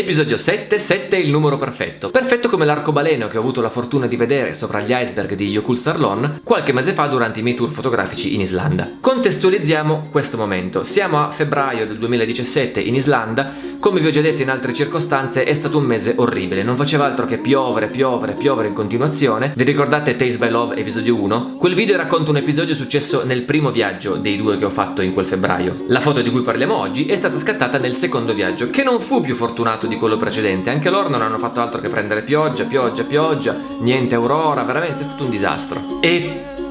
Episodio 7, 7 è il numero perfetto. Perfetto come l'arcobaleno che ho avuto la fortuna di vedere sopra gli iceberg di Jökulsárlón qualche mese fa durante i miei tour fotografici in Islanda. Contestualizziamo questo momento. Siamo a febbraio del 2017 in Islanda. Come vi ho già detto in altre circostanze, è stato un mese orribile. Non faceva altro che piovere in continuazione. Vi ricordate Taste by Love episodio 1? Quel video racconta un episodio successo nel primo viaggio dei due che ho fatto in quel febbraio. La foto di cui parliamo oggi è stata scattata nel secondo viaggio, che non fu più fortunato di quello precedente. Anche loro non hanno fatto altro che prendere pioggia, niente aurora, veramente è stato un disastro.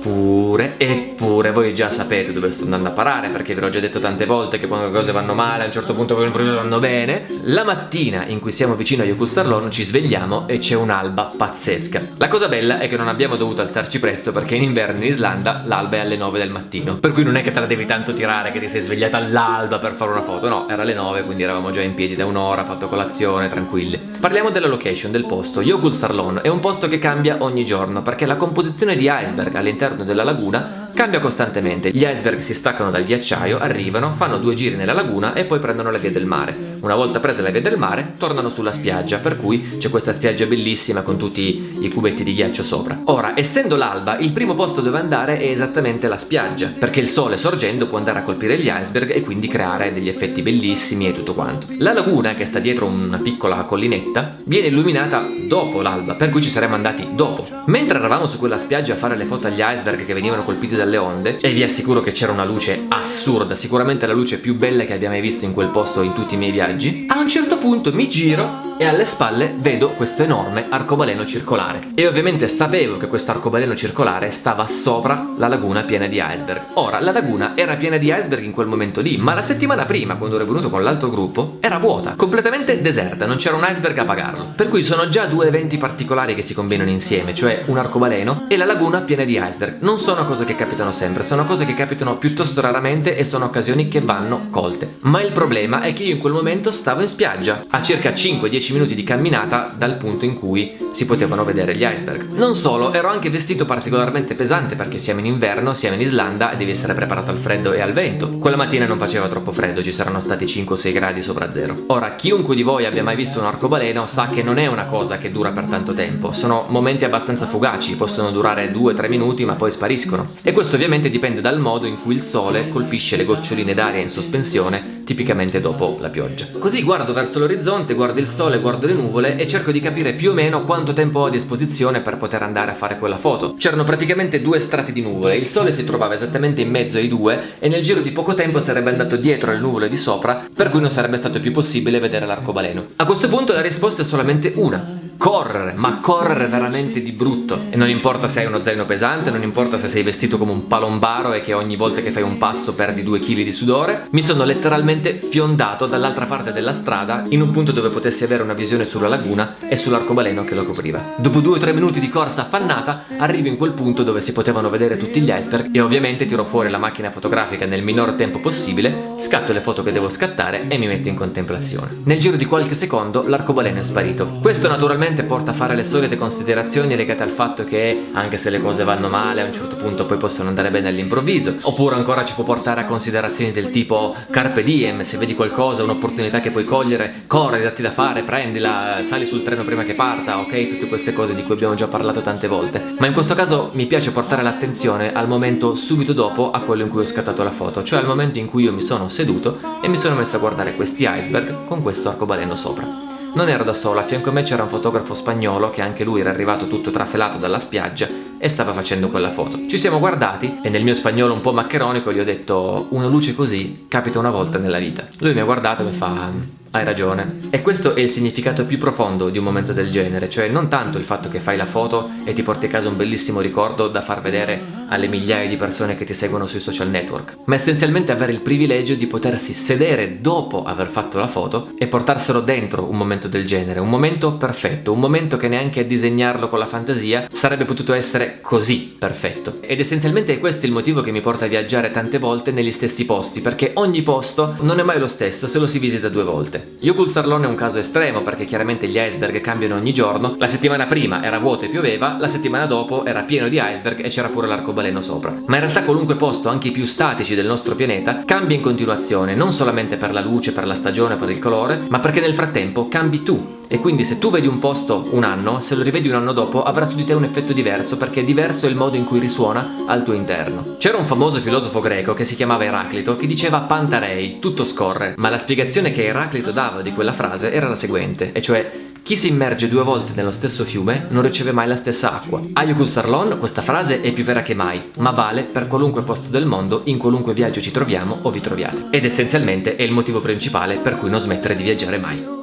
Eppure voi già sapete dove sto andando a parare, perché ve l'ho già detto tante volte che quando le cose vanno male a un certo punto poi vanno bene. La mattina in cui siamo vicino a Jökulsárlón ci svegliamo e c'è un'alba pazzesca. La cosa bella è che non abbiamo dovuto alzarci presto, perché in inverno in Islanda l'alba è alle 9 del mattino, per cui non è che te la devi tanto tirare che ti sei svegliata all'alba per fare una foto. No, era alle 9, quindi eravamo già in piedi da un'ora, fatto colazione, tranquilli. Parliamo della location, del posto. Jökulsárlón è un posto che cambia ogni giorno, perché la composizione di iceberg all'interno della laguna cambia costantemente. Gli iceberg si staccano dal ghiacciaio, arrivano, fanno 2 giri nella laguna e poi prendono la via del mare. Una volta presa la via del mare, tornano sulla spiaggia, per cui c'è questa spiaggia bellissima con tutti i cubetti di ghiaccio sopra. Ora, essendo l'alba, il primo posto dove andare è esattamente la spiaggia, perché il sole sorgendo può andare a colpire gli iceberg e quindi creare degli effetti bellissimi e tutto quanto. La laguna, che sta dietro una piccola collinetta, viene illuminata dopo l'alba, per cui ci saremmo andati dopo. Mentre eravamo su quella spiaggia a fare le foto agli iceberg che venivano colpiti dalle onde, e vi assicuro che c'era una luce assurda, sicuramente la luce più bella che abbia mai visto in quel posto in tutti i miei viaggi, a un certo punto mi giro e alle spalle vedo questo enorme arcobaleno circolare. E ovviamente sapevo che questo arcobaleno circolare stava sopra la laguna piena di iceberg. Ora, la laguna era piena di iceberg in quel momento lì, ma la settimana prima, quando ero venuto con l'altro gruppo, era vuota, completamente deserta, non c'era un iceberg a pagarlo. Per cui sono già due eventi particolari che si combinano insieme, cioè un arcobaleno e la laguna piena di iceberg. Non sono cose che capitano sempre, sono cose che capitano piuttosto raramente e sono occasioni che vanno colte. Ma il problema è che io in quel momento stavo in spiaggia, a circa 5-10 minuti di camminata dal punto in cui si potevano vedere gli iceberg. Non solo, ero anche vestito particolarmente pesante perché siamo in inverno, siamo in Islanda e devi essere preparato al freddo e al vento. Quella mattina non faceva troppo freddo, ci saranno stati 5-6 gradi sopra zero. Ora, chiunque di voi abbia mai visto un arcobaleno sa che non è una cosa che dura per tanto tempo, sono momenti abbastanza fugaci, possono durare 2-3 minuti ma poi spariscono. E questo ovviamente dipende dal modo in cui il sole colpisce le goccioline d'aria in sospensione, tipicamente dopo la pioggia. Così guardo verso l'orizzonte, guardo il sole, guardo le nuvole e cerco di capire più o meno quanto tempo ho a disposizione per poter andare a fare quella foto. C'erano praticamente 2 strati di nuvole, il sole si trovava esattamente in mezzo ai due e nel giro di poco tempo sarebbe andato dietro alle nuvole di sopra, per cui non sarebbe stato più possibile vedere l'arcobaleno. A questo punto la risposta è solamente una: correre, ma correre veramente di brutto. E non importa se hai uno zaino pesante, non importa se sei vestito come un palombaro e che ogni volta che fai un passo perdi 2 kg di sudore. Mi sono letteralmente fiondato dall'altra parte della strada in un punto dove potessi avere una visione sulla laguna e sull'arcobaleno che lo copriva. Dopo 2-3 minuti di corsa affannata arrivo in quel punto dove si potevano vedere tutti gli iceberg e ovviamente tiro fuori la macchina fotografica nel minor tempo possibile, scatto le foto che devo scattare e mi metto in contemplazione. Nel giro di qualche secondo l'arcobaleno è sparito. Questo naturalmente porta a fare le solite considerazioni legate al fatto che anche se le cose vanno male a un certo punto poi possono andare bene all'improvviso, oppure ancora ci può portare a considerazioni del tipo carpe diem, se vedi qualcosa, un'opportunità che puoi cogliere, corri, datti da fare, prendila, sali sul treno prima che parta, ok, tutte queste cose di cui abbiamo già parlato tante volte. Ma in questo caso mi piace portare l'attenzione al momento subito dopo a quello in cui ho scattato la foto, cioè al momento in cui io mi sono seduto e mi sono messo a guardare questi iceberg con questo arcobaleno sopra. Non ero da solo, a fianco a me c'era un fotografo spagnolo che anche lui era arrivato tutto trafelato dalla spiaggia e stava facendo quella foto. Ci siamo guardati e nel mio spagnolo un po' maccheronico gli ho detto: una luce così capita una volta nella vita. Lui mi ha guardato e mi fa: hai ragione. E questo è il significato più profondo di un momento del genere, cioè non tanto il fatto che fai la foto e ti porti a casa un bellissimo ricordo da far vedere alle migliaia di persone che ti seguono sui social network, ma essenzialmente avere il privilegio di potersi sedere dopo aver fatto la foto e portarselo dentro un momento del genere, un momento perfetto, un momento che neanche a disegnarlo con la fantasia sarebbe potuto essere così perfetto. Ed essenzialmente è questo il motivo che mi porta a viaggiare tante volte negli stessi posti, perché ogni posto non è mai lo stesso se lo si visita 2 volte. volte. Jökulsárlón è un caso estremo perché chiaramente gli iceberg cambiano ogni giorno. La settimana prima era vuoto e pioveva, la settimana dopo era pieno di iceberg e c'era pure l'arcobaleno sopra. Ma in realtà qualunque posto, anche i più statici del nostro pianeta, cambia in continuazione, non solamente per la luce, per la stagione, per il colore, ma perché nel frattempo cambi tu. E quindi se tu vedi un posto un anno, se lo rivedi un anno dopo avrà su di te un effetto diverso, perché diverso è il modo in cui risuona al tuo interno. C'era un famoso filosofo greco che si chiamava Eraclito che diceva pantarei, tutto scorre, ma la spiegazione che Eraclito dava di quella frase era la seguente, e cioè: chi si immerge 2 volte nello stesso fiume non riceve mai la stessa acqua. A Jökulsárlón questa frase è più vera che mai, ma vale per qualunque posto del mondo, in qualunque viaggio ci troviamo o vi troviate. Ed essenzialmente è il motivo principale per cui non smettere di viaggiare mai.